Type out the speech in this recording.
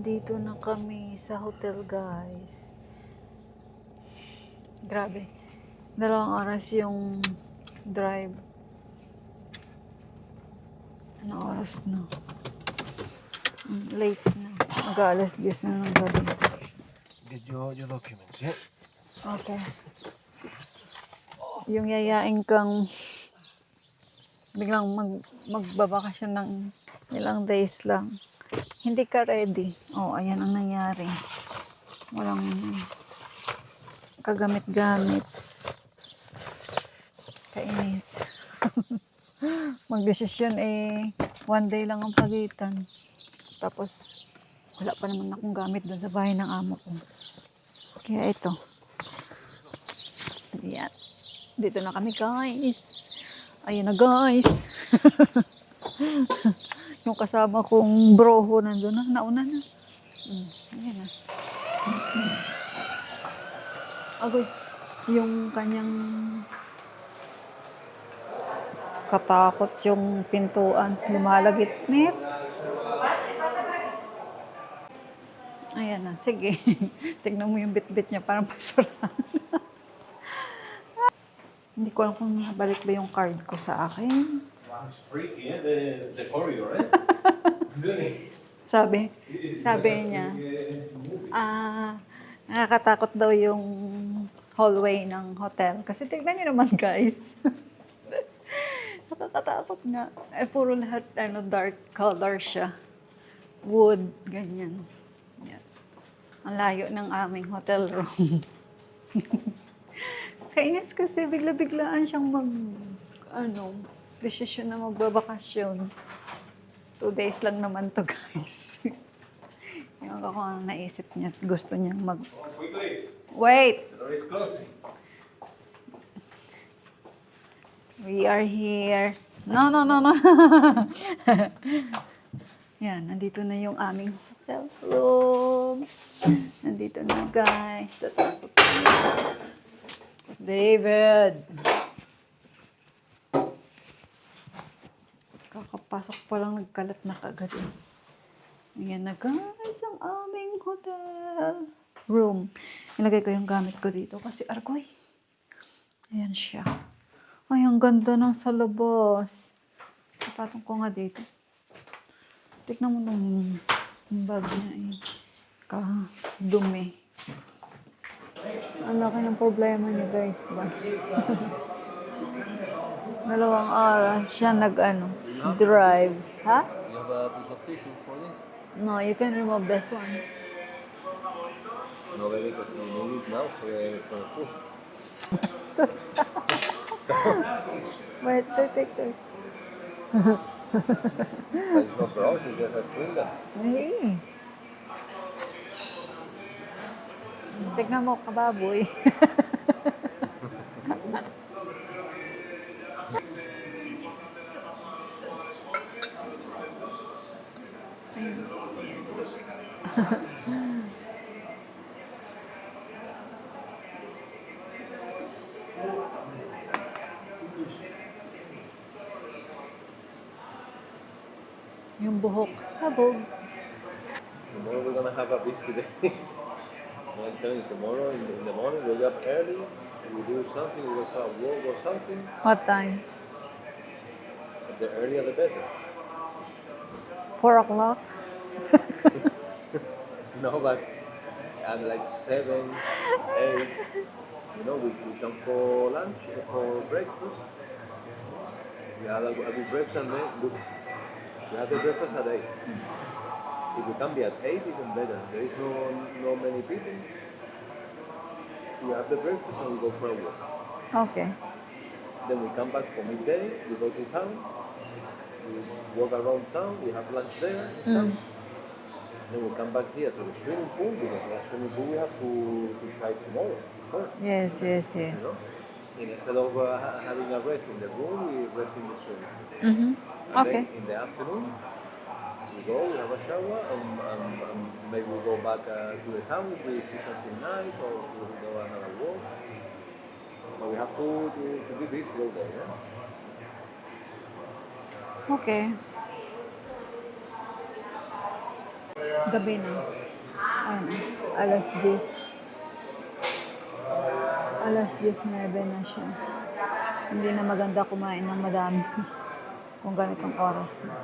Nandito na kami sa hotel, guys. Grabe. 2 oras yung drive. Ano oras na? Late na. Mag-aalas 10 na ng gabi. Get your documents, yeah? Okay. Yung yayain kang biglang magbabakasyon ng ilang days lang. Hindi ka ready. Oh, ayan ang nangyari. Walang kagamit-gamit. Kainis. Magdesisyon 1 day lang ang pagitan. Tapos wala pa naman akong gamit doon sa bahay ng amo ko. Kaya ito. Ayan. Dito na kami, guys. Ayan na, guys. Yung kasama kong broho nandun na. Nauna na. Ayan na. Agoy. Yung kanyang katakot yung pintuan. Lumalagit. Net. Ayan na. Sige. Tignan mo yung bit-bit niya. Parang basurahan. Hindi ko alam kung nabalik ba yung card ko sa akin. It's freaky, yeah? The corridor, eh? Sabi niya, nakakatakot daw yung hallway ng hotel. Kasi tignan niyo naman, guys. Nakakatakot nga. Puro lahat, dark color siya. Wood, ganyan. Yan. Ang layo ng aming hotel room. Kainis kasi bigla-biglaan siyang desisyon na magbabakasyon. 2 days lang naman to, guys. Yung ako ang naisip niya. Gusto niya Quickly! Wait! The door is closing. We are here. No. Yan, nandito na yung aming hotel room. Nandito na, guys. Tatakot na. David! Kakapasok pa lang nagkalat na kagad. Ayan na, guys, ang aming hotel room. Ilagay ko yung gamit ko dito kasi argoy. Ayan siya. Ay, ang ganda ng sa labas. Ipatong ko nga dito. Tignan mo nung bag niya dumi. Ang laki ng problema niya, guys. Ba? 2 oras siya drive. Ha? You have a piece of tissue for this? No, you can remove this one. No, baby, because we need it now for the food. So, Wait, take this. but it's not gross, it's just a chewing gum. Hey. Tignan mo, kababoy. Yung buhok, sabog. Tomorrow we're gonna have a busy day. I'm telling you, tomorrow in the morning, wake up early, we do something, we go for a walk or something. What time? The earlier the better. 4 o'clock? No, but at like 7, 8, we come for lunch, for breakfast. We have a good breakfast and then we have the breakfast at 8. If we can be at 8, even better. There is no many people. We have the breakfast and we go for a walk. Okay. Then we come back for midday, we go to town, we walk around town, we have lunch there. Then we come back here to the swimming pool because the swimming pool we have to try tomorrow, for sure. Yes. You know? And instead of having a rest in the room, we rest in the swimming pool. Mm-hmm. And Okay. then in the afternoon, we go, we have a shower, and maybe we go back to the town if we see something nice, or we go another walk. But we have to be busy all day, yeah? Okay. Gabi na. Ayun, alas 10. Alas 10:09 na siya. Hindi na maganda kumain ng madami kung ganitong oras na.